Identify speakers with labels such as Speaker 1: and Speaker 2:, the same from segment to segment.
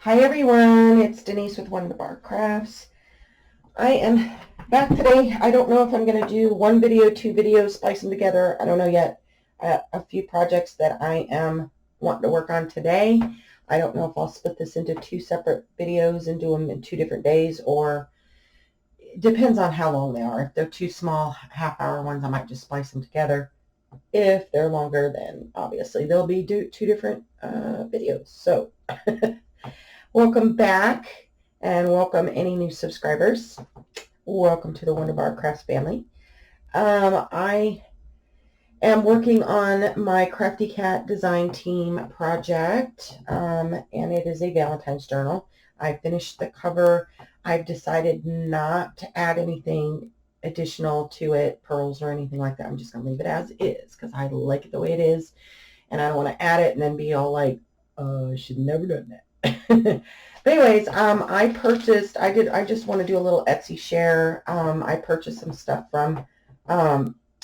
Speaker 1: Hi everyone, it's Denise with Wondubar Crafts. I am back today. I don't know if I'm going to do one video, two videos, splice them together. I don't know yet. A few projects that I am wanting to work on today. I don't know if I'll split this into two separate videos and do them in 2 different days, or it depends on how long they are. If they're too small, half-hour ones, I might just splice them together. If they're longer, then obviously they'll be 2 different videos. So welcome back, and welcome any new subscribers. Welcome to the Wondubar Crafts family. I am working on my Crafty Cat design team project, and it is a Valentine's journal. I finished the cover. I've decided not to add anything additional to it, pearls or anything like that. I'm just going to leave it as is because I like it the way it is, and I don't want to add it and then be all like, I should never done that. But anyways, I just want to do a little Etsy share. I purchased some stuff from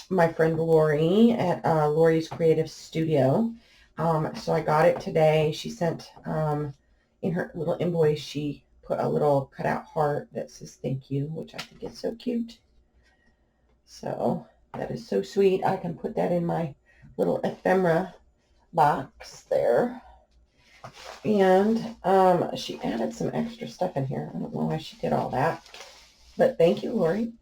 Speaker 1: my friend Lori at Lori's Creative Studio. So I got it today. She sent, in her little invoice, she put a little cutout heart that says thank you, which I think is so cute. So that is so sweet. I can put that in my little ephemera box there. And she added some extra stuff in here. I don't know why she did all that, but thank you, Lori.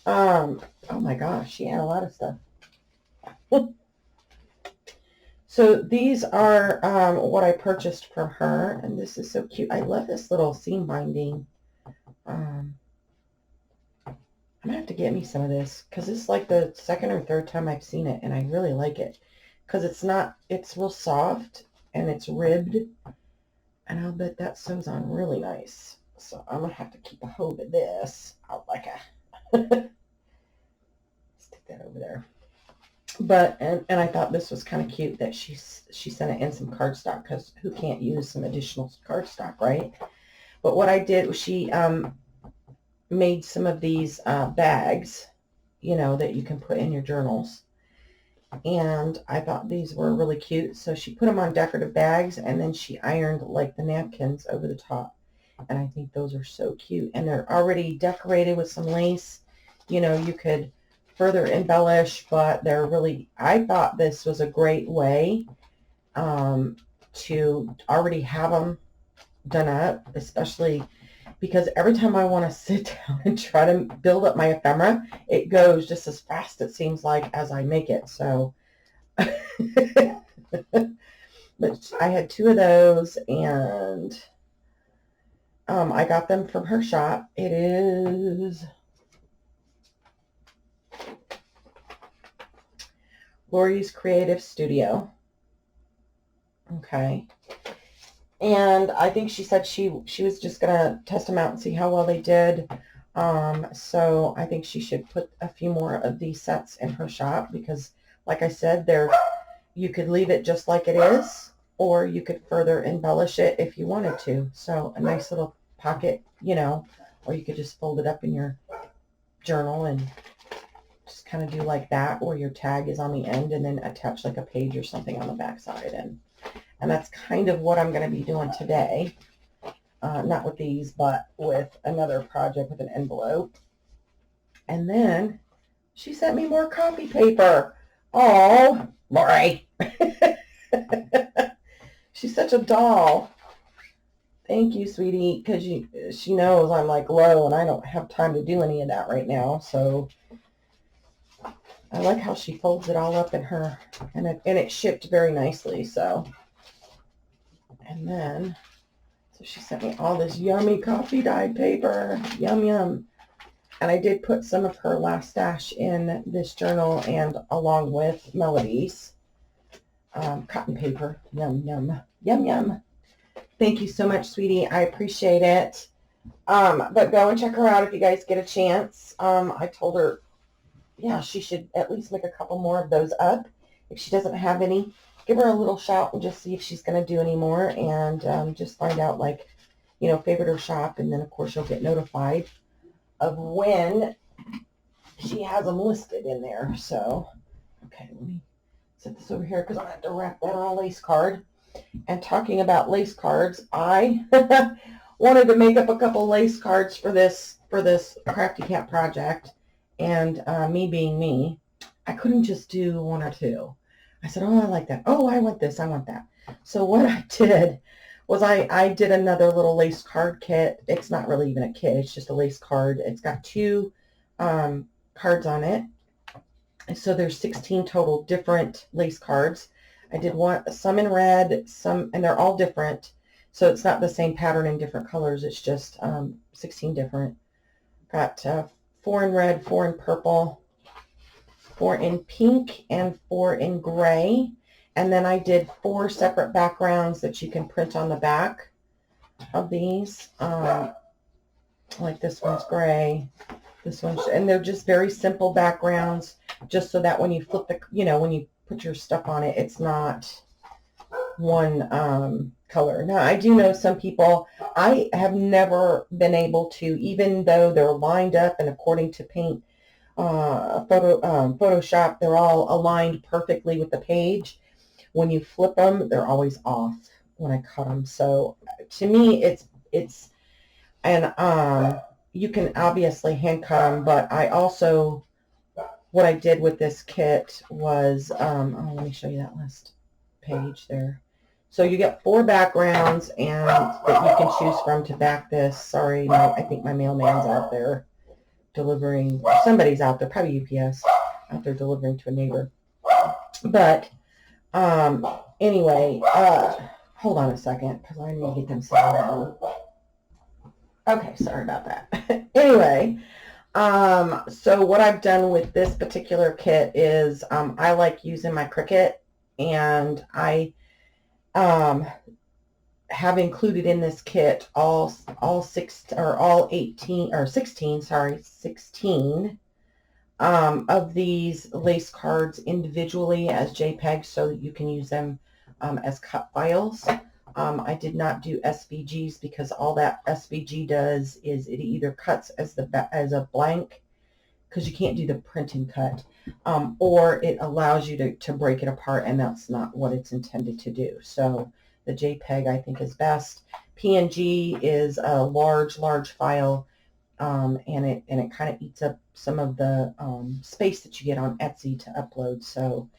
Speaker 1: Oh my gosh, she had a lot of stuff. So these are what I purchased from her, and this is so cute. I love this little seam binding. I'm gonna have to get me some of this because it's like the second or third time I've seen it, and I really like it because it's real soft and it's ribbed, and I'll bet that sews on really nice. So I'm gonna have to keep a hold of this. I'll like a stick that over there. But and I thought this was kind of cute that she sent it in some cardstock, because who can't use some additional cardstock, right? But what I did was she made some of these bags, that you can put in your journals. And I thought these were really cute. So she put them on decorative bags, and then she ironed like the napkins over the top. And I think those are so cute. And they're already decorated with some lace. You could further embellish, but they're really, I thought this was a great way to already have them done up, especially because every time I want to sit down and try to build up my ephemera, it goes just as fast, it seems like, as I make it. So, but I had 2 of those, and I got them from her shop. It is Lori's Creative Studio. Okay. And I think she said she was just going to test them out and see how well they did. So I think she should put a few more of these sets in her shop because, like I said, you could leave it just like it is, or you could further embellish it if you wanted to. So a nice little pocket, or you could just fold it up in your journal and just kind of do like that, or your tag is on the end and then attach like a page or something on the back side. And that's kind of what I'm going to be doing today. Not with these, but with another project with an envelope. And then she sent me more copy paper. Oh, Lori. She's such a doll. Thank you, sweetie, because she knows I'm like low and I don't have time to do any of that right now. So I like how she folds it all up in her, and it shipped very nicely. So. And then, so she sent me all this yummy coffee dyed paper. Yum, yum. And I did put some of her last stash in this journal, and along with Melody's cotton paper. Yum, yum. Yum, yum. Thank you so much, sweetie. I appreciate it. But go and check her out if you guys get a chance. I told her, yeah, she should at least make a couple more of those up. If she doesn't have any, give her a little shout and just see if she's going to do any more, and just find out, like, favorite her shop, and then of course you'll get notified of when she has them listed in there. So, okay, let me set this over here because I'm going to have to wrap that on a lace card. And talking about lace cards, I wanted to make up a couple lace cards for this Crafty Cat project. And me being me, I couldn't just do one or two. I said, oh, I like that. Oh, I want this. I want that. So what I did was I did another little lace card kit. It's not really even a kit. It's just a lace card. It's got two cards on it. So there's 16 total different lace cards. I did some in red, some, and they're all different. So it's not the same pattern in different colors. It's just 16 different. Got 4 in red, 4 in purple, 4 in pink, and 4 in gray. And then I did 4 separate backgrounds that you can print on the back of these. Like this one's gray, this one's, and they're just very simple backgrounds, just so that when you flip the, when you put your stuff on it, it's not one color. Now, I do know some people, I have never been able to, even though they're lined up and according to paint, Photoshop, they're all aligned perfectly with the page. When you flip them, they're always off when I cut them. So to me, it's, and you can obviously hand cut them, but I also, what I did with this kit was, oh, let me show you that last page there. So you get 4 backgrounds and that you can choose from to back this. Sorry, I think my mailman's out there delivering. Somebody's out there, probably UPS, out there delivering to a neighbor. But anyway, hold on a second because I need to get them set down. Okay, sorry about that. Anyway, so what I've done with this particular kit is I like using my Cricut, and I have included in this kit all 16 of these lace cards individually as JPEGs so that you can use them as cut files. I did not do SVGs because all that SVG does is it either cuts as a blank, because you can't do the print and cut, or it allows you to break it apart, and that's not what it's intended to do. So the JPEG I think is best. PNG is a large file, and it kind of eats up some of the space that you get on Etsy to upload. So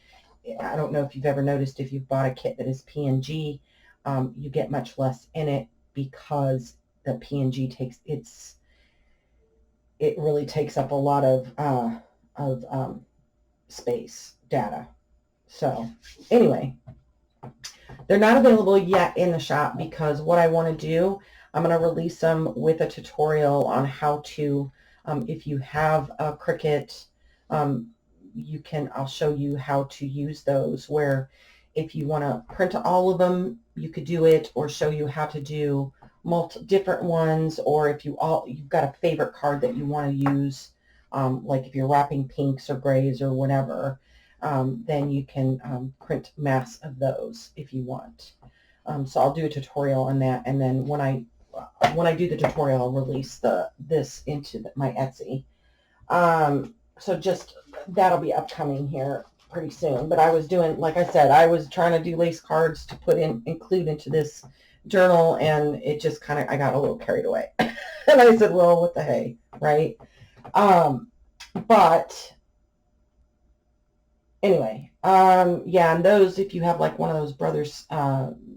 Speaker 1: I don't know if you've ever noticed, if you've bought a kit that is PNG, you get much less in it because the PNG it really takes up a lot of space data. So anyway, they're not available yet in the shop because what I want to do, I'm going to release them with a tutorial on how to, if you have a Cricut, I'll show you how to use those, where if you want to print all of them, you could do it, or show you how to do different ones, or if you've got a favorite card that you want to use, like if you're wrapping pinks or grays or whatever, then you can print mass of those if you want. So I'll do a tutorial on that, and then when I do the tutorial, I'll release this into my Etsy. So just that'll be upcoming here pretty soon. But I was doing, like I said, I was trying to do lace cards to include into this journal, and it just kind of, I got a little carried away. And I said, well, what the hey, right? But anyway, yeah, and those, if you have like one of those Brothers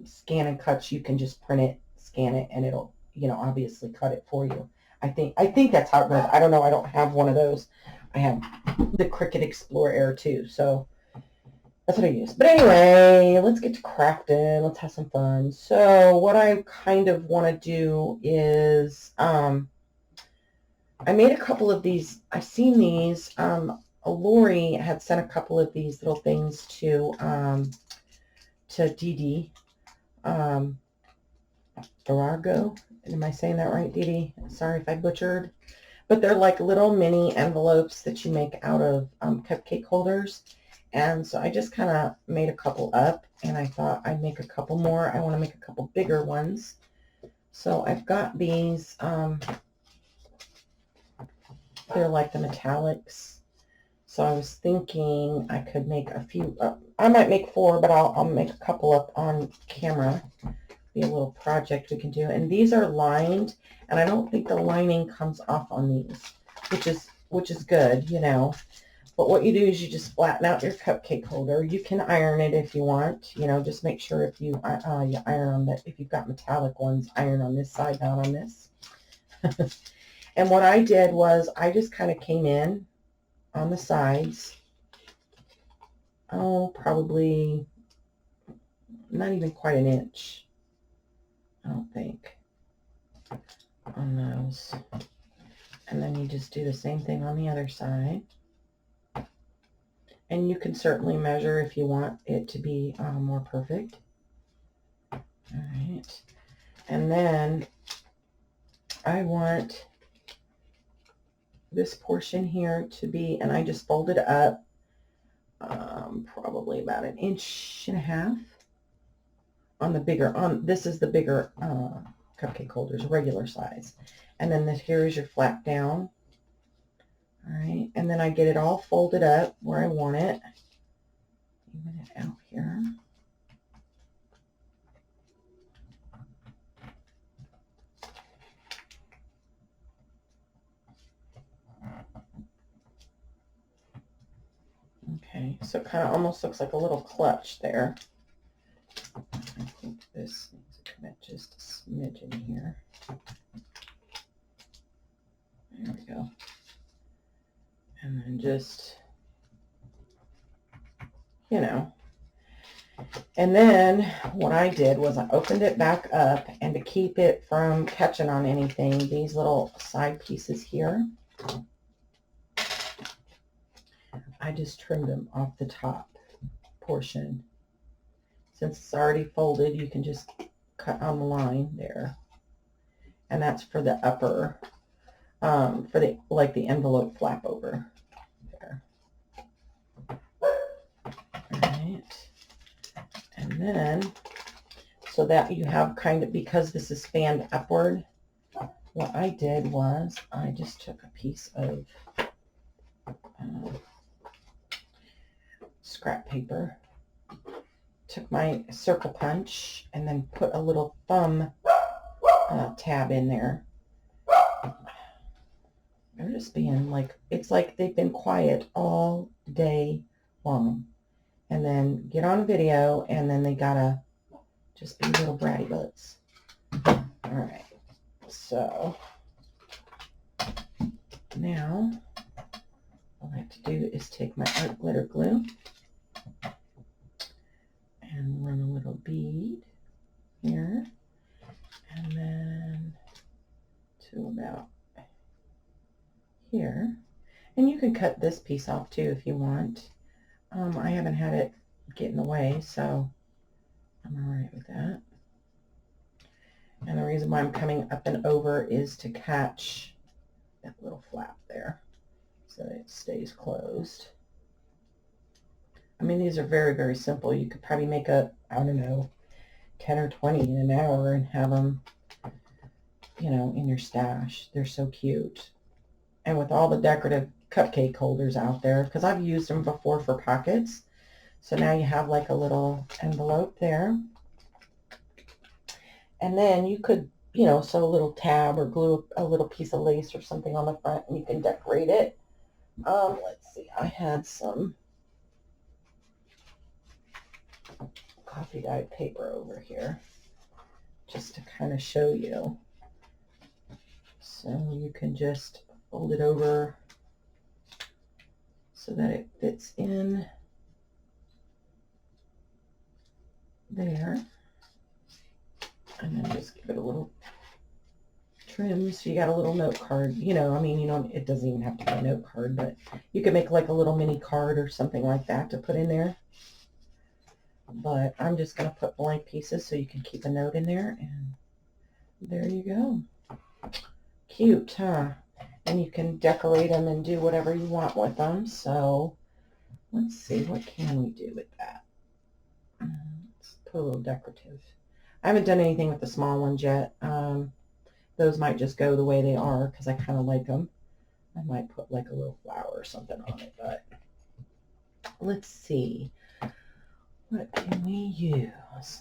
Speaker 1: scan and cuts, you can just print it, scan it, and it'll, obviously cut it for you. I think that's how it goes. I don't know. I don't have one of those. I have the Cricut Explorer Air 2, so that's what I use. But anyway, let's get to crafting. Let's have some fun. So what I kind of want to do is, I made a couple of these. I've seen these. Lori had sent a couple of these little things to DT Varago. Am I saying that right, DT? Sorry if I butchered. But they're like little mini envelopes that you make out of cupcake holders. And so I just kind of made a couple up, and I thought I'd make a couple more. I want to make a couple bigger ones. So I've got these. They're like the metallics. So I was thinking I could make a few, I might make 4, but I'll make a couple up on camera. Be a little project we can do. And these are lined, and I don't think the lining comes off on these, which is good, you know. But what you do is you just flatten out your cupcake holder. You can iron it if you want, you know, just make sure if you iron on that, if you've got metallic ones, iron on this side, not on this. And what I did was I just kind of came in on the sides, probably not even quite an inch, I don't think, on those. And then you just do the same thing on the other side. And you can certainly measure if you want it to be more perfect. All right. And then I want this portion here to be, and I just folded up probably about 1.5 inches on the bigger, this is the bigger cupcake holders, regular size. And then here is your flap down. All right, and then I get it all folded up where I want it. Even it out here. Okay, so it kind of almost looks like a little clutch there. I think this needs to come in just a smidgen here. There we go. And then just, you know. And then what I did was I opened it back up, and to keep it from catching on anything, these little side pieces here, I just trimmed them off the top portion. Since it's already folded, you can just cut on the line there. And that's for the upper, for the, like the envelope flap over there. All right. And then, so that you have kind of, because this is fanned upward, what I did was I just took a piece of scrap paper, took my circle punch, and then put a little thumb tab in there. They're just being like, it's like they've been quiet all day long. And then get on video, and then they gotta just be little bratty butts. All right, so now all I have to do is take my art glitter glue and run a little bead here, and then to about here. And you can cut this piece off too if you want. I haven't had it get in the way, so I'm all right with that. And the reason why I'm coming up and over is to catch that little flap there so that it stays closed. I mean, these are very, very simple. You could probably make a, I don't know, 10 or 20 in an hour and have them, you know, in your stash. They're so cute. And with all the decorative cupcake holders out there, because I've used them before for pockets. So now you have like a little envelope there. And then you could, you know, sew a little tab or glue a little piece of lace or something on the front, and you can decorate it. Let's see, I had some coffee dyed paper over here just to kind of show you. So you can just fold it over so that it fits in there, and then just give it a little trim so you got a little note card. You know, I mean, you know, it doesn't even have to be a note card, but you could make like a little mini card or something like that to put in there. But I'm just going to put blank pieces so you can keep a note in there, and there you go. Cute, huh? And you can decorate them and do whatever you want with them. So let's see, what can we do with that? Let's put a little decorative. I haven't done anything with the small ones yet. Those might just go the way they are because I kind of like them. I might put like a little flower or something on it, but let's see. What can we use?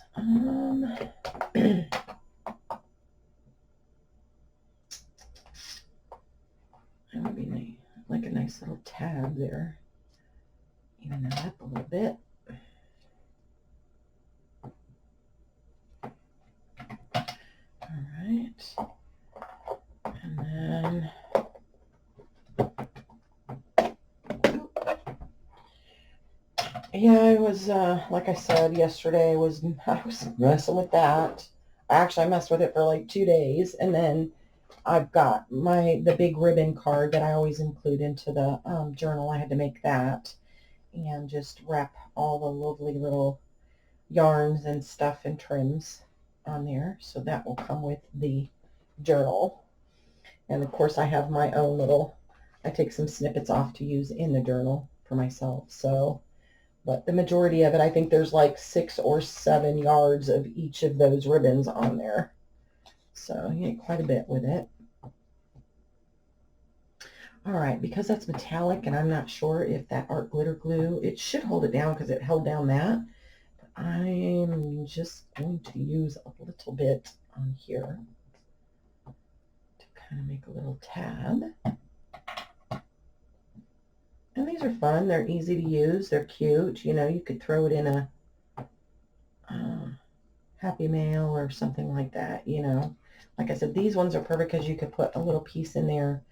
Speaker 1: That would be nice, like a nice little tab there. Even that up a little bit. All right. And then, yeah, I was, like I said yesterday, I was messing with that. Actually, I messed with it for like 2 days, and then I've got the big ribbon card that I always include into the journal. I had to make that and just wrap all the lovely little yarns and stuff and trims on there. So that will come with the journal. And of course I have my own little, I take some snippets off to use in the journal for myself. So, but the majority of it, I think there's like 6 or 7 yards of each of those ribbons on there. So you get quite a bit with it. All right, because that's metallic and I'm not sure if that art glitter glue, it should hold it down because it held down that. But I'm just going to use a little bit on here to kind of make a little tab. And these are fun. They're easy to use. They're cute. You know, you could throw it in a Happy Mail or something like that, you know. Like I said, these ones are perfect because you could put a little piece in there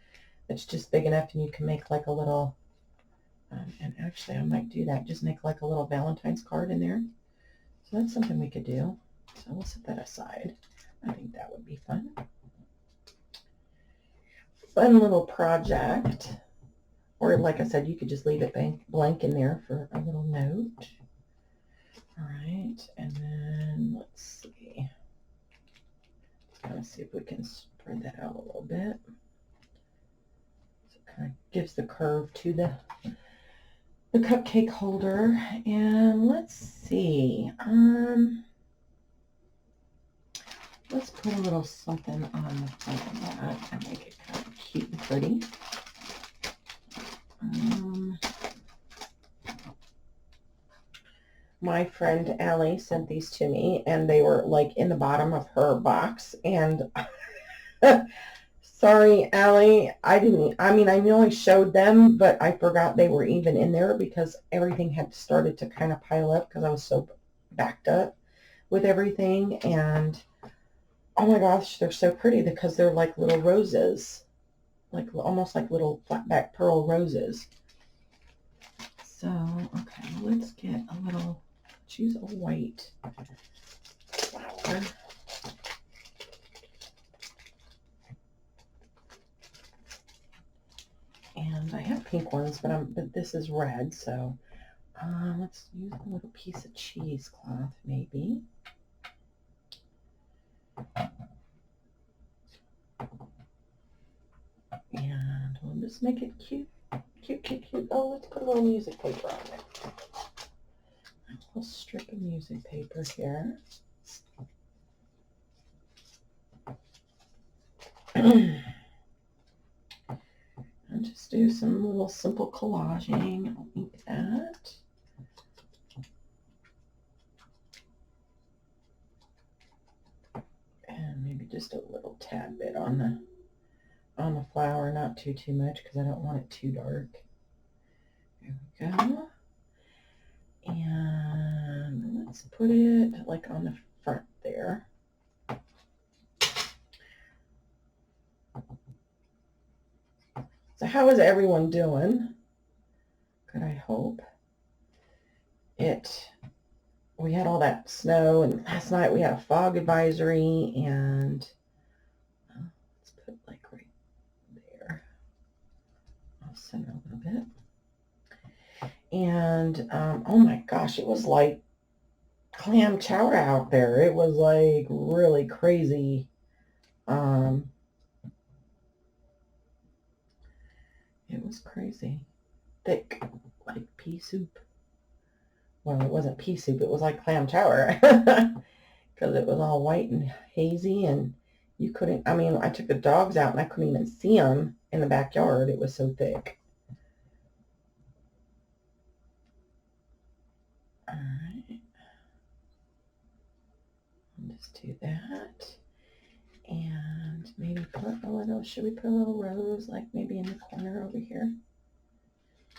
Speaker 1: that's just big enough and you can make like a little, and actually I might do that, just make like a little Valentine's card in there. So that's something we could do. So we'll set that aside. I think that would be fun. Fun little project. Or like I said, you could just leave it blank in there for a little note. All right, and then let's see. Kind of see if we can spread that out a little bit. So it kind of gives the curve to the cupcake holder. And let's see. Let's put a little something on the front of that and make it kind of cute and pretty. My friend Allie sent these to me, and they were like in the bottom of her box. And sorry, Allie, I know I showed them, but I forgot they were even in there because everything had started to kind of pile up because I was so backed up with everything. And oh my gosh, they're so pretty because they're like little roses, like almost like little flat back pearl roses. So, okay, let's get a little, choose a white flower. And I have pink ones, but this is red, so let's use a little piece of cheesecloth, maybe. And we'll just make it cute, cute, cute, cute. Oh, let's put a little music paper on it. A little strip of music paper here. And just do some little simple collaging. I'll ink that. And maybe just a little tad bit on the flower, not too much because I don't want it too dark. There we go. And let's put it like on the front there. So how is everyone doing? Good, I hope. We had all that snow, and last night we had a fog advisory, and let's put like right there. I'll center a little bit. And oh my gosh, it was like clam chowder out there. It was like really crazy. It was crazy. Thick, like pea soup. Well, it wasn't pea soup. It was like clam chowder because it was all white and hazy, and you couldn't, I took the dogs out and I couldn't even see them in the backyard. It was so thick. right. I'll just do that. And maybe put a little, should we put a little rose like maybe in the corner over here?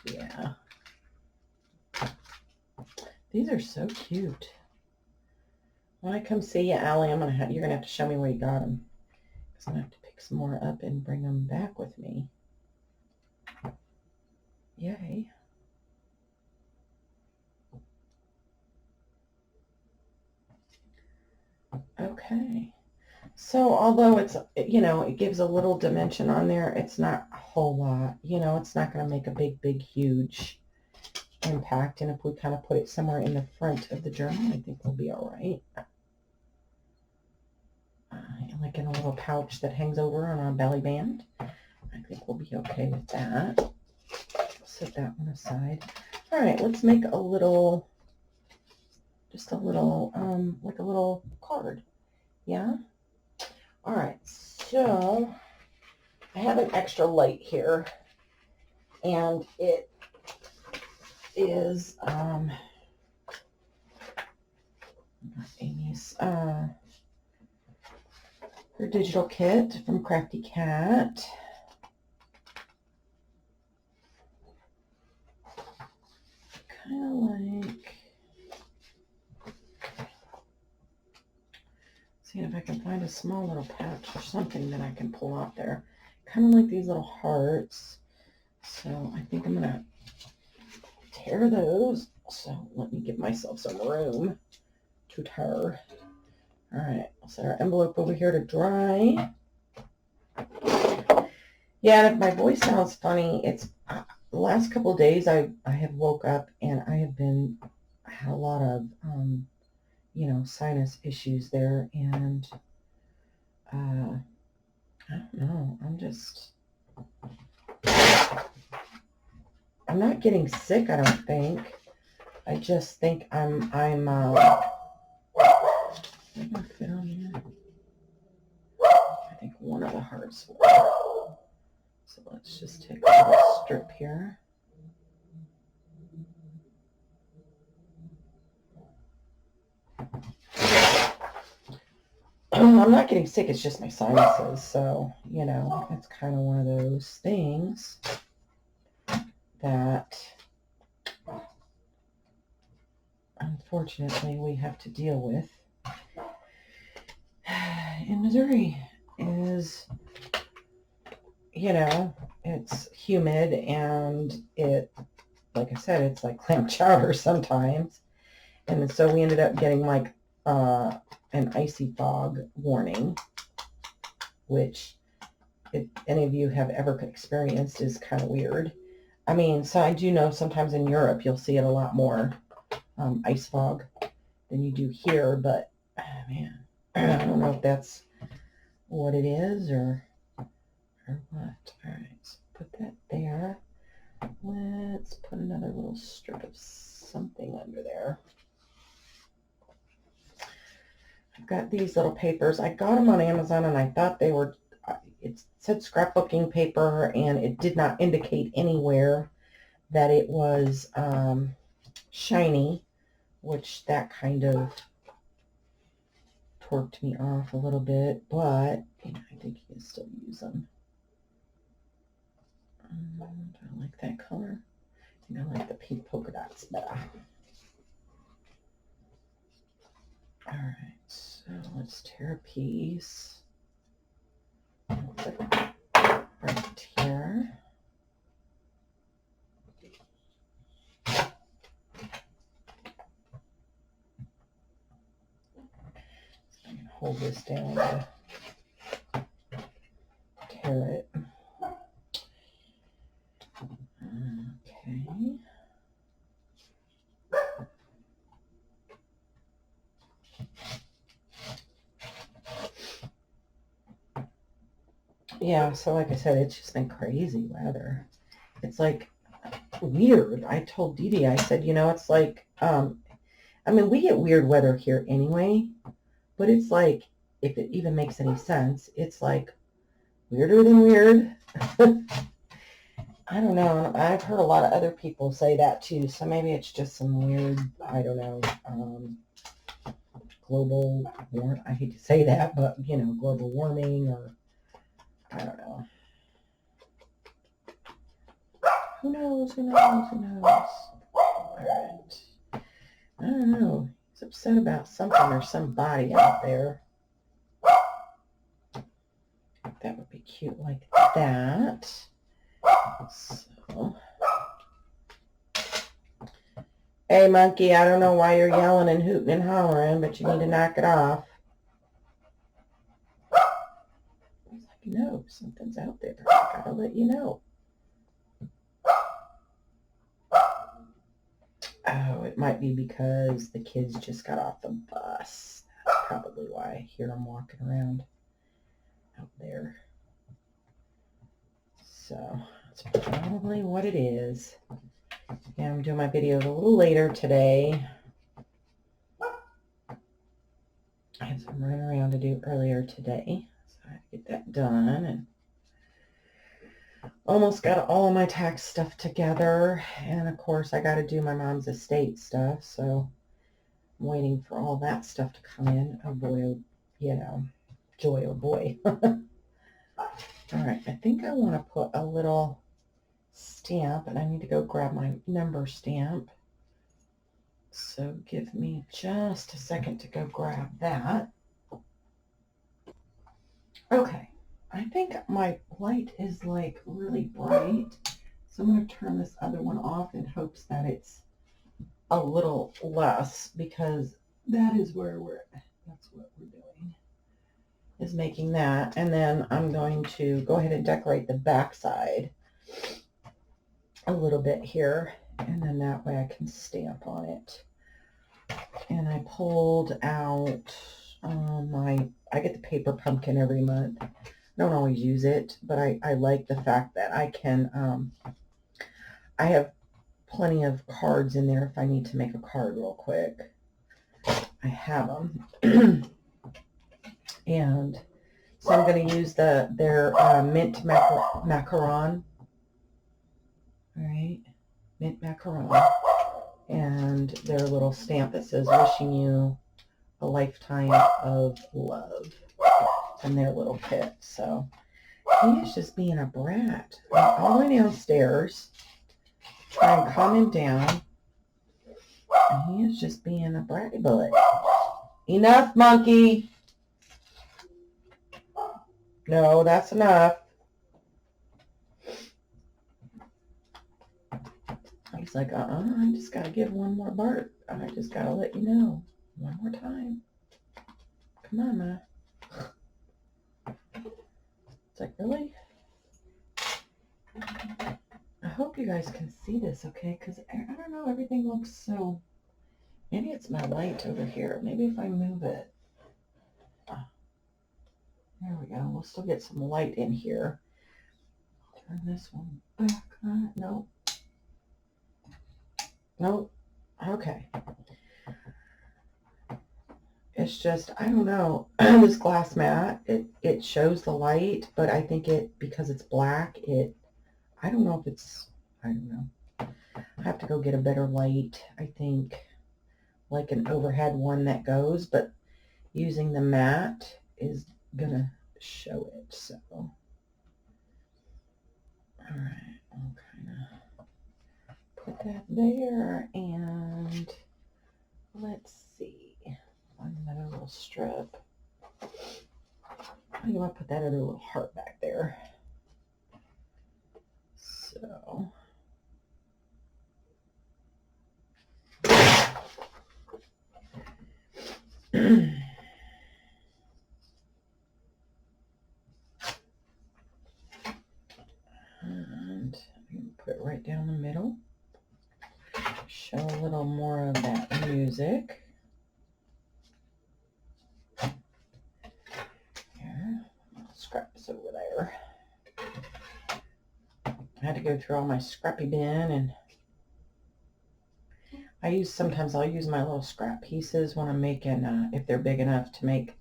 Speaker 1: Yeah. These are so cute. When I come see you, Allie, you're gonna have to show me where you got them. Because I'm gonna have to pick some more up and bring them back with me. Yay. Okay. So although it's, it gives a little dimension on there, it's not a whole lot. It's not going to make a big, huge impact. And if we kind of put it somewhere in the front of the journal, I think we'll be all right. Like in a little pouch that hangs over on our belly band. I think we'll be okay with that. Set that one aside. All right, let's make a little, just a little, like a little card. Yeah? All right, so I have an extra light here, and it is Amy's her digital kit from Crafty Cat. Kind of like, seeing if I can find a small little patch or something that I can pull out there. Kind of like these little hearts. So I think I'm gonna tear those. So let me give myself some room to tear. All right, I'll set our envelope over here to dry. Yeah, and if my voice sounds funny, it's the last couple of days I have woke up and I have had a lot of sinus issues there, and I don't know, I'm not getting sick, I don't think. I just think I'm fit on here. I think one of the hearts will work. So let's just take a little strip here. I'm not getting sick, it's just my sinuses, so, it's kind of one of those things that, unfortunately, we have to deal with. In Missouri is, it's humid, and like I said, it's like clam chowder sometimes, and so we ended up getting like, an icy fog warning, which if any of you have ever experienced is kind of weird. I mean, so I do know sometimes in Europe you'll see it a lot more, ice fog, than you do here, but man, I don't know if that's what it is or what. All right, so put that there. Let's put another little strip of something under there. I've got these little papers. I got them on Amazon, and I thought they were, it said scrapbooking paper, and it did not indicate anywhere that it was shiny, which that kind of torqued me off a little bit, but I think you can still use them. Do I like that color? I think I like the pink polka dots better. All right, so let's tear a piece. Put it right here. I can hold this down to tear it. Okay. Yeah, so like I said, it's just been crazy weather. It's like weird. I told Dee Dee, I said, it's like, I mean, we get weird weather here anyway, but it's like, if it even makes any sense, it's like weirder than weird. I don't know. I've heard a lot of other people say that too. So maybe it's just some weird, I don't know, global warming. I hate to say that, but you know, global warming, or I don't know. Who knows? Who knows? Who knows? All right. I don't know. He's upset about something or somebody out there. That would be cute like that. So, hey monkey, I don't know why you're yelling and hooting and hollering, but you need to knock it off. He's like, no, something's out there. I gotta let you know. Oh, it might be because the kids just got off the bus. That's probably why I hear them walking around out there. So that's probably what it is. Yeah, I'm doing my videos a little later today. I had some running around to do earlier today, so I had to get that done, and almost got all of my tax stuff together. And of course, I got to do my mom's estate stuff, so I'm waiting for all that stuff to come in. Oh boy, oh, you know, joy, oh boy. All right, I think I want to put a little stamp, and I need to go grab my number stamp. So give me just a second to go grab that. Okay, I think my light is like really bright, so I'm going to turn this other one off in hopes that it's a little less, because that is where that's what we're doing, is making that. And then I'm going to go ahead and decorate the back side a little bit here, and then that way I can stamp on it. And I pulled out I get the paper pumpkin every month. I don't always use it, but I like the fact that I can, I have plenty of cards in there if I need to make a card real quick. I have them. And so I'm going to use their mint macaron. All right, mint macaron. And their little stamp that says wishing you a lifetime of love, and their little kit. So he is just being a brat. I'm all the way downstairs, try and calm him down, and he is just being a bratty bullet. Enough, monkey. No, that's enough. He's like, I just got to give one more bark. I just got to let you know. One more time. Come on, Ma. It's like, really? I hope you guys can see this, okay? Because I don't know, everything looks so... Maybe it's my light over here. Maybe if I move it. There we go. We'll still get some light in here. Turn this one back on. Nope. Nope. Okay. It's just, I don't know, this glass mat, it shows the light, but I think because it's black, I don't know if it's, I don't know. I have to go get a better light, I think, like an overhead one that goes, but using the mat is gonna show it, so. All right, I'll kind of put that there, and let's see, find another little strip. I want to put that other little heart back there. So. And I'm going to put it right down the middle. Show a little more of that music. Here, I'll scrap this over there. I had to go through all my scrappy bin, and sometimes I'll use my little scrap pieces when I'm making, if they're big enough to make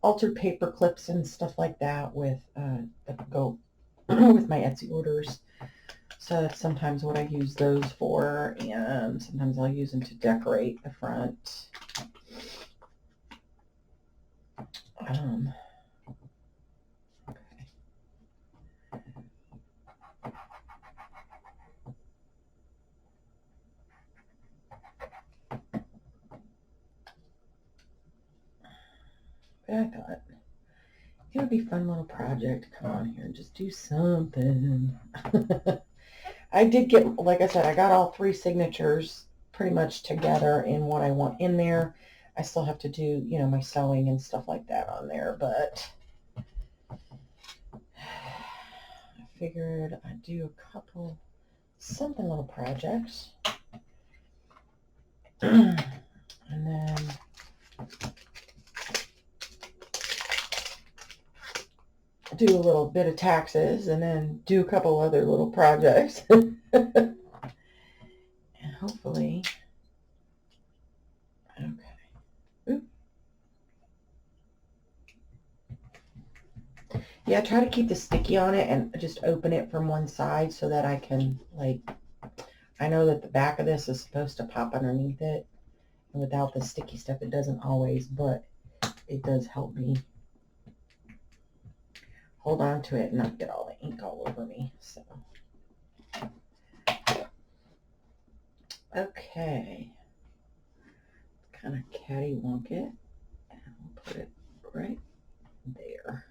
Speaker 1: altered paper clips and stuff like that with, that go with my Etsy orders. So that's sometimes what I use those for, and sometimes I'll use them to decorate the front. Okay. But I thought it would be a fun little project to come on here and just do something. I did get, like I said, I got all 3 signatures pretty much together in what I want in there. I still have to do, you know, my sewing and stuff like that on there, but I figured I'd do a couple, something little projects. And then do a little bit of taxes, and then do a couple other little projects. And hopefully, okay. Oop. Yeah, try to keep the sticky on it and just open it from one side so that I can, like, I know that the back of this is supposed to pop underneath it. And without the sticky stuff, it doesn't always, but it does help me hold on to it and not get all the ink all over me. So, okay. Kind of cattywonk it, and we'll put it right there.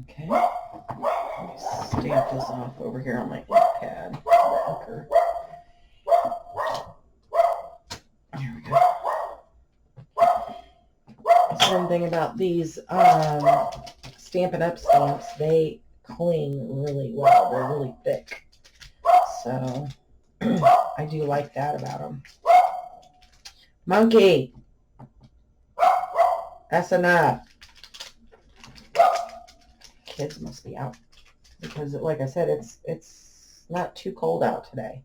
Speaker 1: Okay. Let me stamp this off over here on my ink pad. Marker. There we go. That's one thing about these Stampin' Up! Stamps. They cling really well. They're really thick. So I do like that about them. Monkey! That's enough. Kids must be out because, like I said, it's not too cold out today.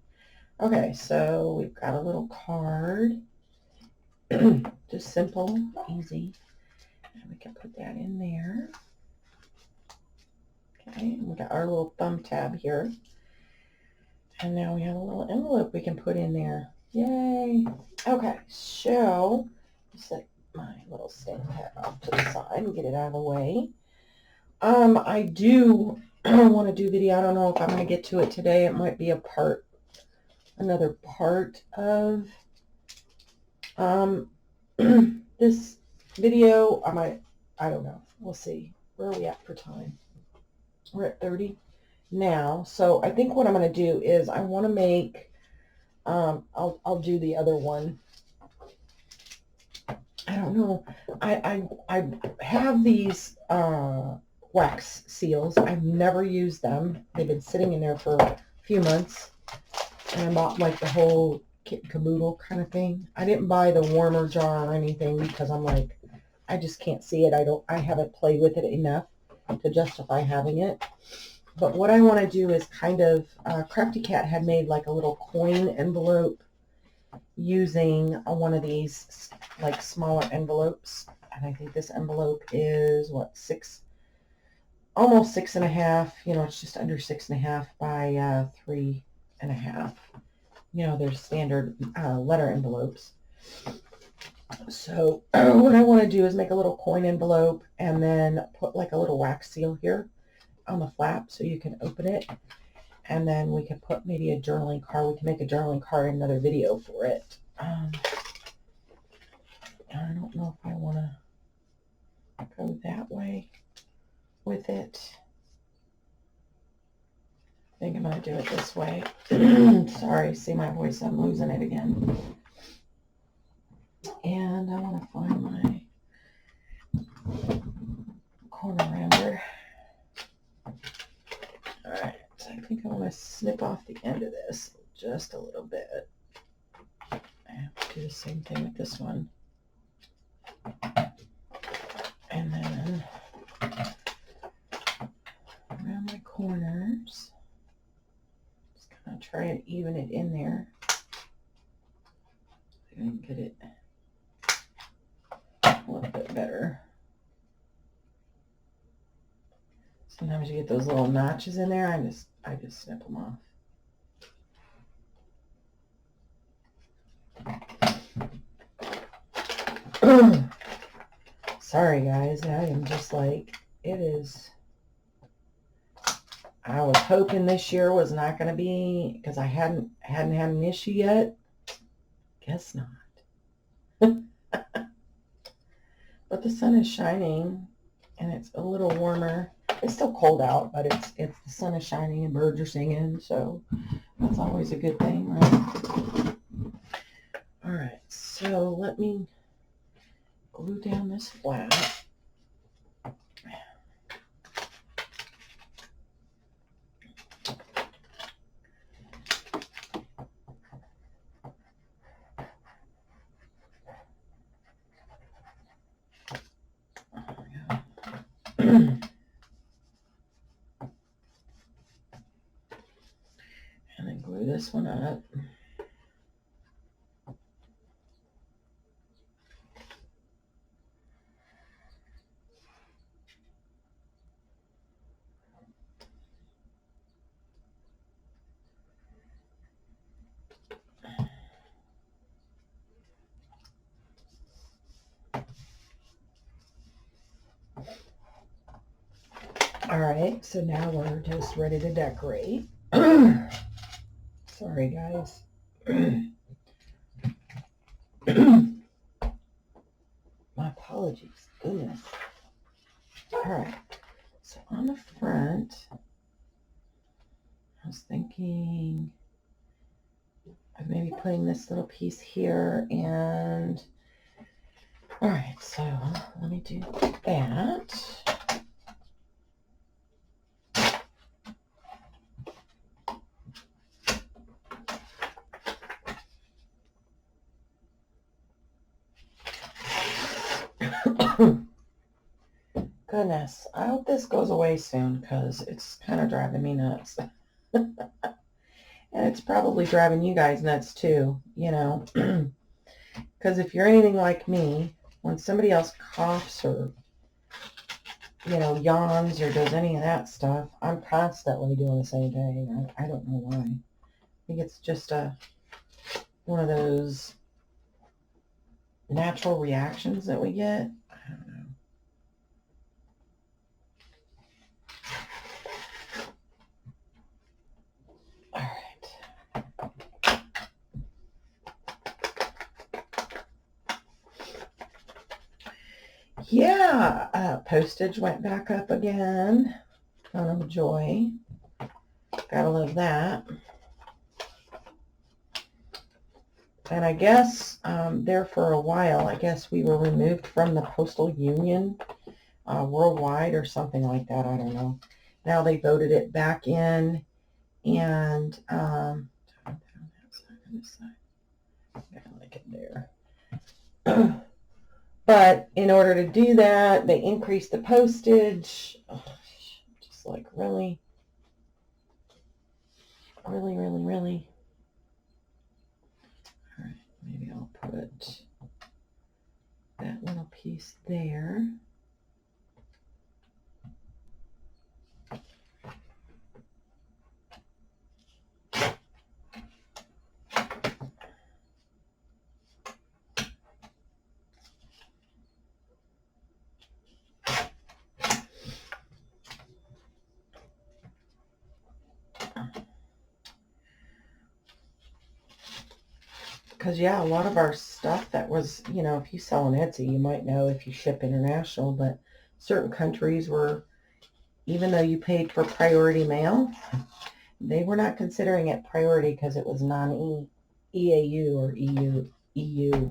Speaker 1: Okay, so we've got a little card. Just simple, easy. And we can put that in there. Okay, and we got our little thumb tab here. And now we have a little envelope we can put in there. Yay! Okay, so set my little stamp pad off to the side and get it out of the way. I do want to do video. I don't know if I'm going to get to it today. It might be another part of this video. I don't know. We'll see. Where are we at for time? We're at 30 now. So I think what I'm going to do is I want to make, I'll do the other one. I don't know. I have these wax seals. I've never used them. They've been sitting in there for a few months. And I bought like the whole kit and caboodle kind of thing. I didn't buy the warmer jar or anything because I'm like, I just can't see it. I haven't played with it enough to justify having it. But what I want to do is kind of, Crafty Cat had made like a little coin envelope using one of these like smaller envelopes. And I think this envelope is what, almost 6.5, you know, it's just under 6.5 by 3.5. You know, they're standard letter envelopes. So what I want to do is make a little coin envelope and then put like a little wax seal here on the flap so you can open it. And then we can put maybe a journaling card. We can make a journaling card in another video for it. I don't know if I want to go that way with it. I think I'm going to do it this way. Sorry, see my voice, I'm losing it again. And I want to find my corner rounder. Alright, so I think I want to snip off the end of this just a little bit. I have to do the same thing with this one. And then around my corners. I'll try and even it in there. See if I can get it a little bit better. Sometimes you get those little notches in there. I just snip them off. Sorry guys, I am just like, it is. I was hoping this year was not going to be, because I hadn't had an issue yet. Guess not. But the sun is shining and it's a little warmer. It's still cold out, but it's the sun is shining and birds are singing, so that's always a good thing, right? All right, so let me glue down this flat. And then glue this one up. All right, so now we're just ready to decorate. Sorry, guys. My apologies. Goodness. All right, so on the front, I was thinking of maybe putting this little piece here, and all right, so let me do that. Goodness, I hope this goes away soon because it's kind of driving me nuts. And it's probably driving you guys nuts too, you know. Because if you're anything like me, when somebody else coughs or, you know, yawns or does any of that stuff, I'm constantly doing the same thing. I don't know why. I think it's just one of those natural reactions that we get. I don't know. All right. Yeah, postage went back up again. Kind of joy. Gotta love that. And I guess there for a while, I guess we were removed from the postal union worldwide or something like that. I don't know. Now they voted it back in, and gotta like it there. But in order to do that, they increased the postage. Oh, just like really. All right, maybe I'll put that little piece there. Because, yeah, a lot of our stuff that was, you know, if you sell on Etsy, you might know if you ship international, but certain countries were, even though you paid for priority mail, they were not considering it priority because it was non-EAU or EU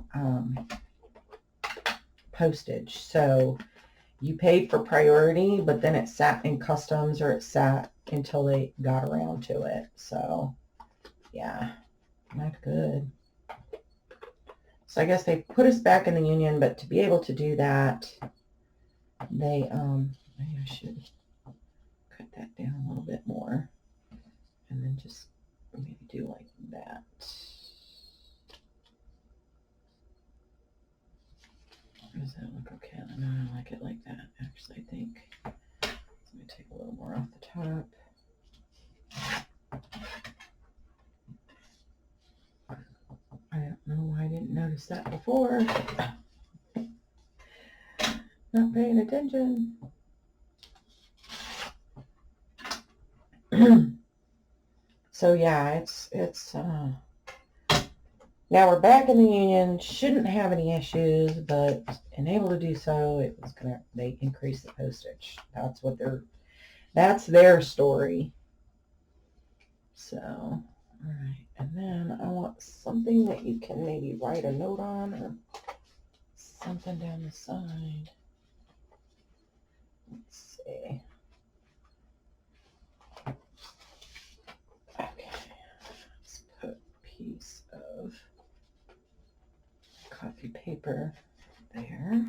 Speaker 1: postage. So you paid for priority, but then it sat in customs or it sat until they got around to it. So, yeah, not good. So I guess they put us back in the union, but to be able to do that, they, maybe I should cut that down a little bit more and then just maybe do like that. Does that look okay? I know I like it like that, actually, I think. Let me take a little noticed that before. Not paying attention. So yeah, it's now we're back in the union. Shouldn't have any issues, but unable to do so, they increased the postage. That's their story. So, all right. And then I want something that you can maybe write a note on or something down the side. Let's see. Okay. Let's put a piece of copy paper there.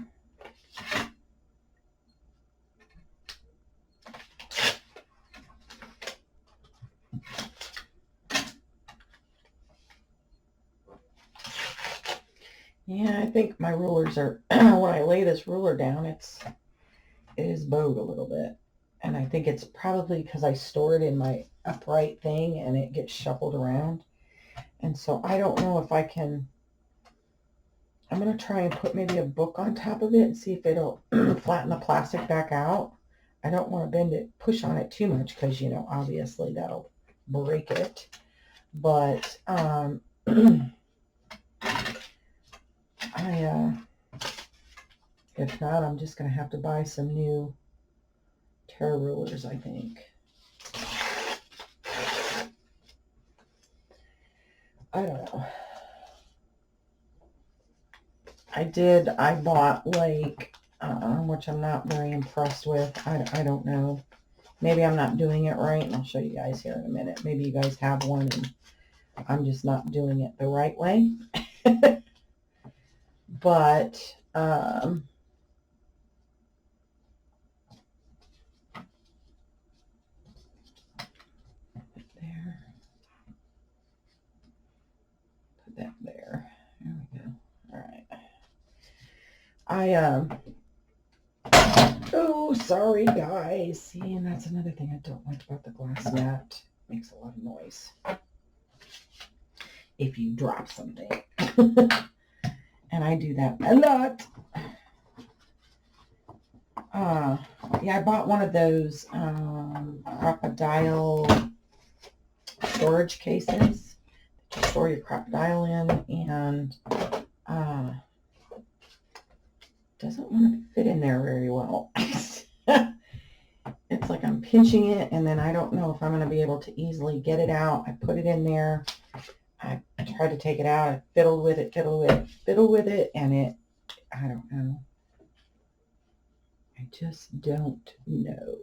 Speaker 1: Yeah, I think my rulers are, when I lay this ruler down, it is bowed a little bit. And I think it's probably because I store it in my upright thing and it gets shuffled around. And so I don't know if I can, I'm going to try and put maybe a book on top of it and see if it'll flatten the plastic back out. I don't want to push on it too much because, you know, obviously that'll break it. But if not, I'm just going to have to buy some new tear rulers, I think. I don't know. I bought like, which I'm not very impressed with. I don't know. Maybe I'm not doing it right, and I'll show you guys here in a minute. Maybe you guys have one and I'm just not doing it the right way. But, there. Put that there. There we go. All right. Oh, sorry guys. See, and that's another thing I don't like about the glass mat. It makes a lot of noise if you drop something. And I do that a lot. Yeah, I bought one of those crocodile storage cases to store your crocodile in, and doesn't want to fit in there very well. It's like I'm pinching it, and then I don't know if I'm going to be able to easily get it out. I put it in there. I tried to take it out. I fiddled with it, and I don't know. I just don't know.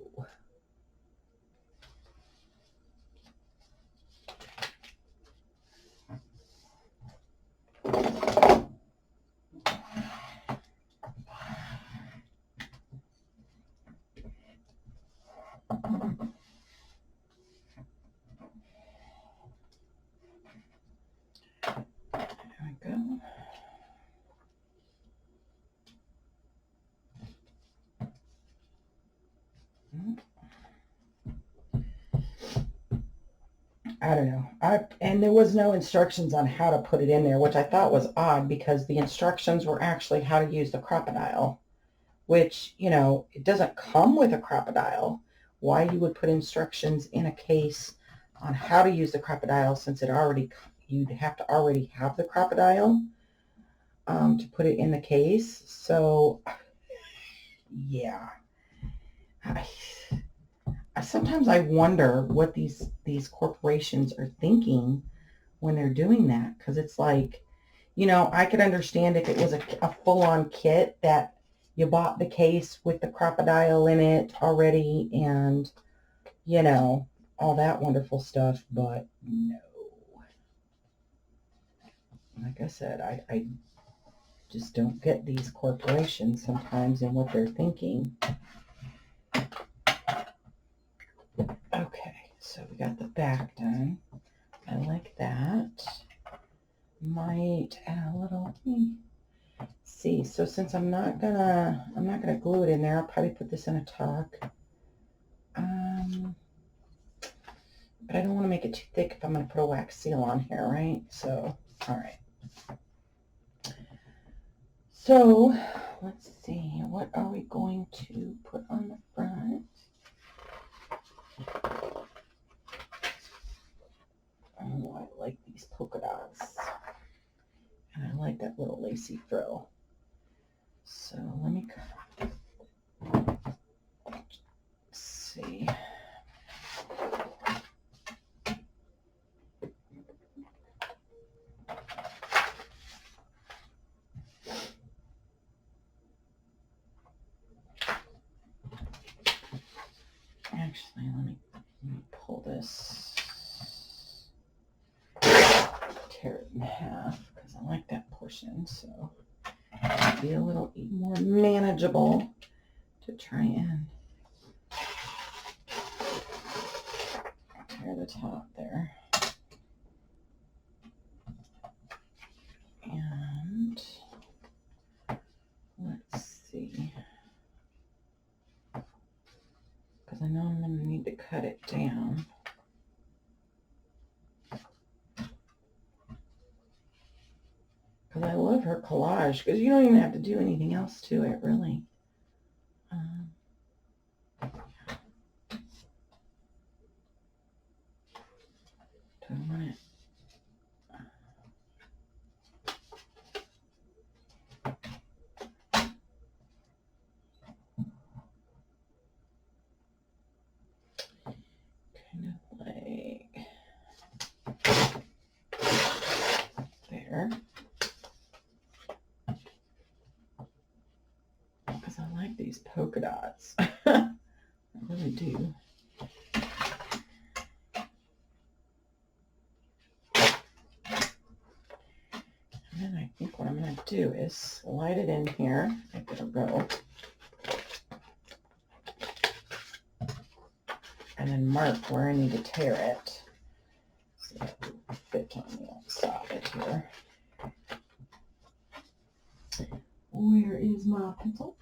Speaker 1: I don't know. And there was no instructions on how to put it in there, which I thought was odd because the instructions were actually how to use the crocodile, which, you know, it doesn't come with a crocodile. Why you would put instructions in a case on how to use the crocodile, since you'd have to already have the crocodile to put it in the case. So, yeah. Sometimes I wonder what these corporations are thinking when they're doing that, because it's like, you know, I could understand if it was a full-on kit that you bought the case with the crocodile in it already and, you know, all that wonderful stuff, but no. Like I said, I just don't get these corporations sometimes and what they're thinking. Okay, so we got the back done. I like that. Might add a little. See, so since I'm not gonna glue it in there, I'll probably put this in a tuck. But I don't want to make it too thick if I'm gonna put a wax seal on here, right? So, all right. So let's see, what are we going to put on the front? Oh, I like these polka dots. And I like that little lacy frill. So let me see. Actually, let me pull this, tear it in half, because I like that portion, so it'll be a little more manageable to try and tear the top there. And let's see, because I know I'm going to need to cut it down. Because I love her collage, because you don't even have to do anything else to it, really. Do I want it? Kind of like there. Because I like these polka dots. I really do. And then I think what I'm going to do is slide it in here. I better go. And then mark where I need to tear it. So that will fit on the outside here. Where is my pencil?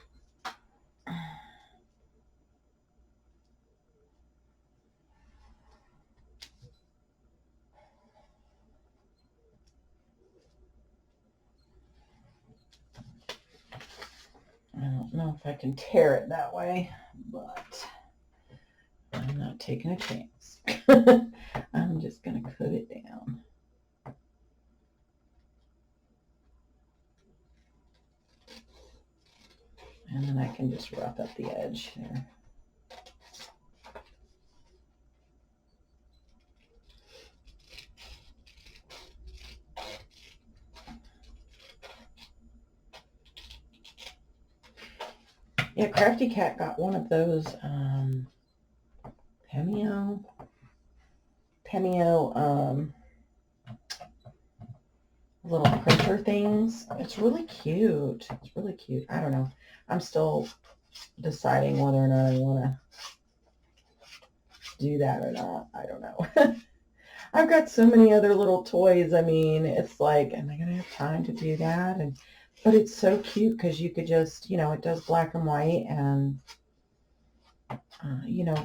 Speaker 1: I don't know if I can tear it that way, but I'm not taking a chance. I'm just going to cut it down. And then I can just rough up the edge here. Yeah, Crafty Cat got one of those Pemio little printer things. It's really cute. It's really cute. I don't know. I'm still deciding whether or not I want to do that or not. I don't know. I've got so many other little toys. I mean, it's like, am I going to have time to do that? But it's so cute because you could just, it does black and white, and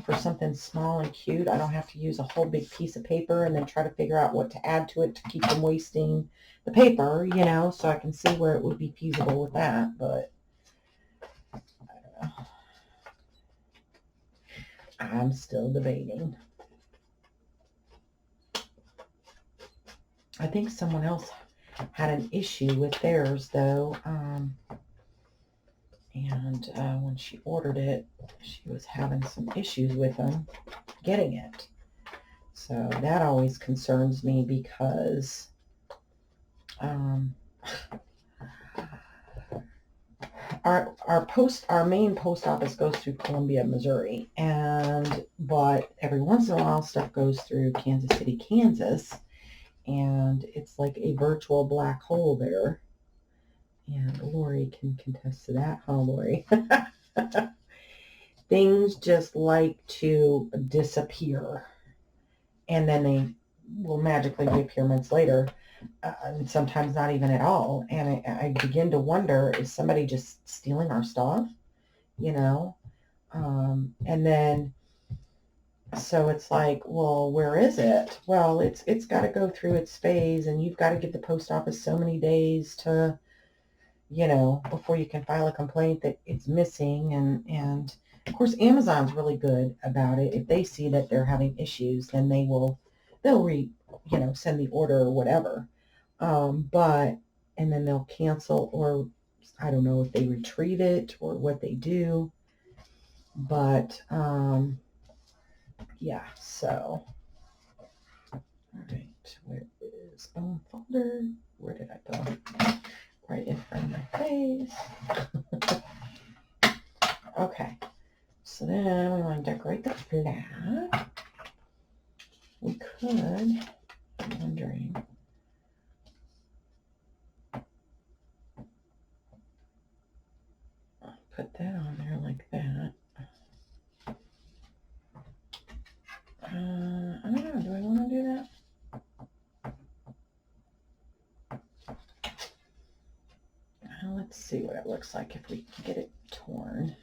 Speaker 1: for something small and cute, I don't have to use a whole big piece of paper and then try to figure out what to add to it to keep from wasting the paper, so I can see where it would be feasible with that, but I don't know. I'm still debating. I think someone else had an issue with theirs, though, and when she ordered it, she was having some issues with them getting it. So that always concerns me because our main post office goes through Columbia, Missouri, but every once in a while stuff goes through Kansas City, Kansas, and it's like a virtual black hole there. And Lori can contest to that, huh, Lori? Things just like to disappear, and then they will magically reappear months later, and sometimes not even at all. And I begin to wonder, is somebody just stealing our stuff? And then so it's like, well, where is it? Well, it's got to go through its phase, and you've got to give the post office so many days to you know, before you can file a complaint that it's missing. And of course, Amazon's really good about it. If they see that they're having issues, then they'll send the order or whatever. And then they'll cancel, or I don't know if they retrieve it or what they do. But, yeah, so. All right, where is bone folder? Where did I put it? Right in front of my face. Okay, so then we want to decorate the flag. We could, I'm wondering, put that on there like that. I don't know, do I want to do that? Let's see what it looks like if we can get it torn.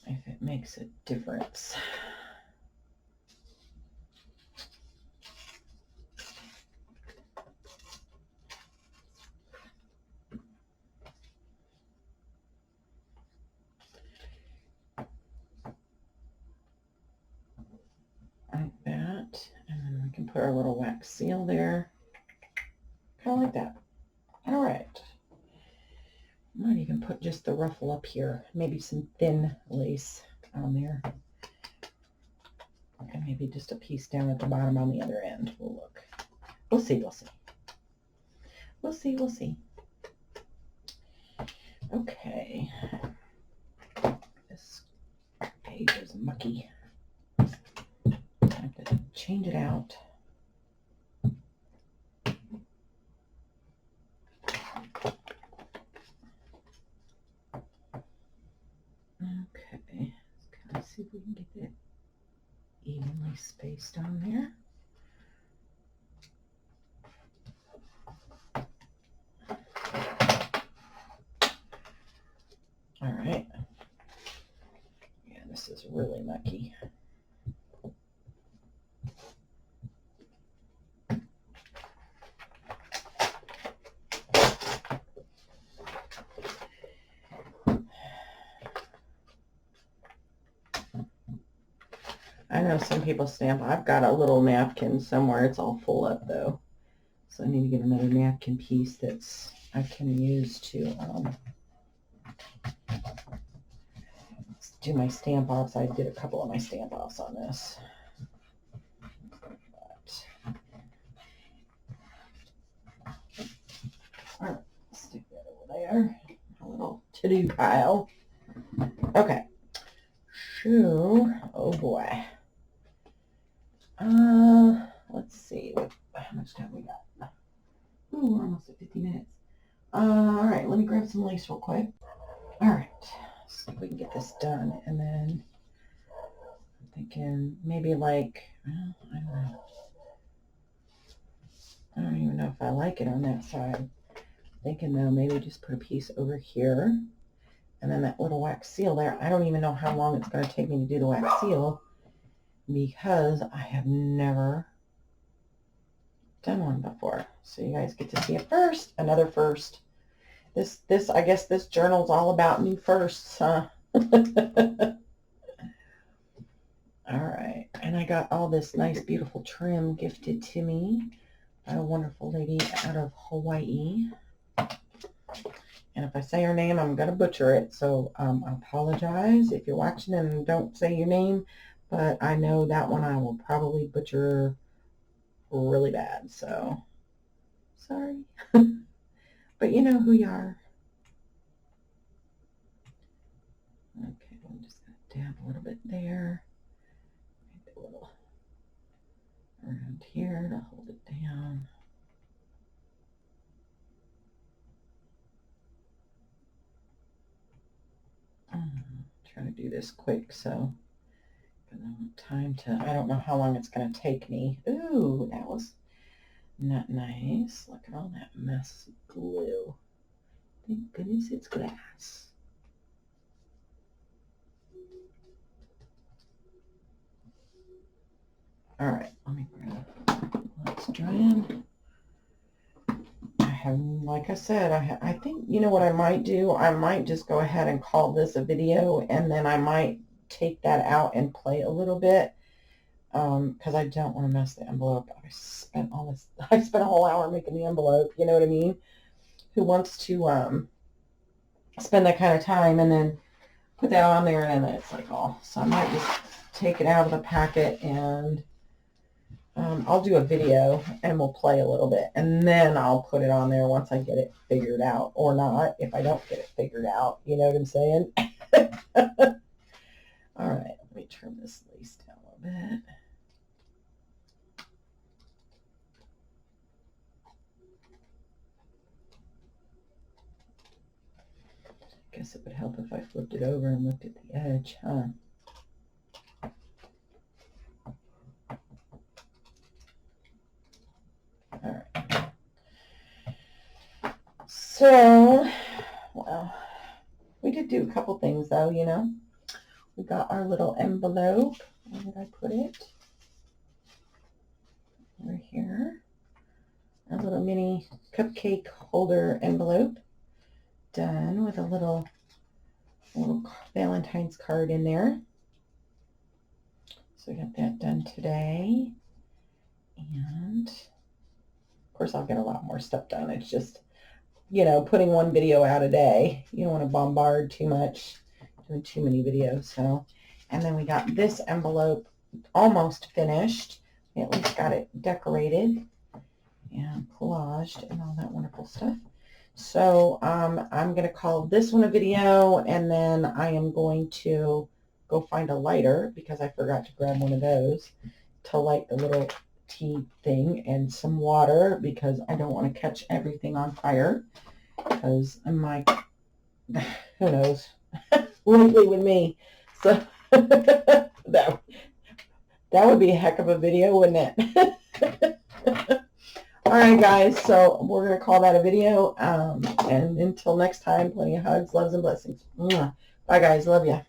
Speaker 1: If it makes a difference. Like that, and then we can put our little wax seal there, kind of like that. All right, might even put just the ruffle up here, maybe some thin lace on there, and maybe just a piece down at the bottom on the other end. We'll look. We'll see. We'll see. Okay, this page is mucky. I have to change it out. Okay, let's kind of see if we can get that evenly spaced on there. All right. Yeah, this is really mucky. I know some people stamp. I've got a little napkin somewhere. It's all full up though. So I need to get another napkin piece that's I can use to do my stamp offs. I did a couple of my stamp offs on this. But, all right, stick that over there. A little to-do pile. Okay. Shoe. Oh boy. Let's see. How much time we got? Ooh, we're almost at 50 minutes. All right, let me grab some lace real quick. All right, see if we can get this done. And then I'm thinking maybe like, well, I don't know. I don't even know if I like it on that side. I'm thinking though, maybe just put a piece over here. And then that little wax seal there. I don't even know how long it's going to take me to do the wax seal because I have never done one before. So you guys get to see it first. Another first. This I guess this journal's all about new firsts, huh? All right, and I got all this nice beautiful trim gifted to me by a wonderful lady out of Hawaii. And if I say her name, I'm gonna butcher it, so I apologize if you're watching and don't say your name, but I know that one I will probably butcher really bad, so sorry. But you know who you are. Okay, I'm just going to dab a little bit there. Maybe a little around here to hold it down. Trying to do this quick, so I don't have time to, I don't know how long it's going to take me. Ooh, that was not nice. Look at all that mess of glue. Thank goodness it's glass. All right, let me grab, let's dry in. I have, like I said, I think, you know what I might do? I might just go ahead and call this a video, and then I might take that out and play a little bit, because I don't want to mess the envelope. I spent a whole hour making the envelope, you know what I mean? Who wants to spend that kind of time and then put that on there and then it's like, oh, so I might just take it out of the packet and I'll do a video and we'll play a little bit, and then I'll put it on there once I get it figured out, or not if I don't get it figured out, you know what I'm saying? All right, let me turn this lace down a little bit. Guess it would help if I flipped it over and looked at the edge, huh? All right. So, well, we did do a couple things though, you know. We got our little envelope. Where did I put it? Over here. A little mini cupcake holder envelope. Done with a little Valentine's card in there. So we got that done today. And of course I'll get a lot more stuff done. It's just, you know, putting one video out a day. You don't want to bombard too much, doing too many videos. So, and then we got this envelope almost finished. We at least got it decorated and collaged and all that wonderful stuff. So I'm going to call this one a video, and then I am going to go find a lighter because I forgot to grab one of those to light the little tea thing, and some water because I don't want to catch everything on fire, because I'm like, who knows, lately with me. So that would be a heck of a video, wouldn't it? All right, guys, so we're going to call that a video. And until next time, plenty of hugs, loves, and blessings. Bye, guys. Love ya.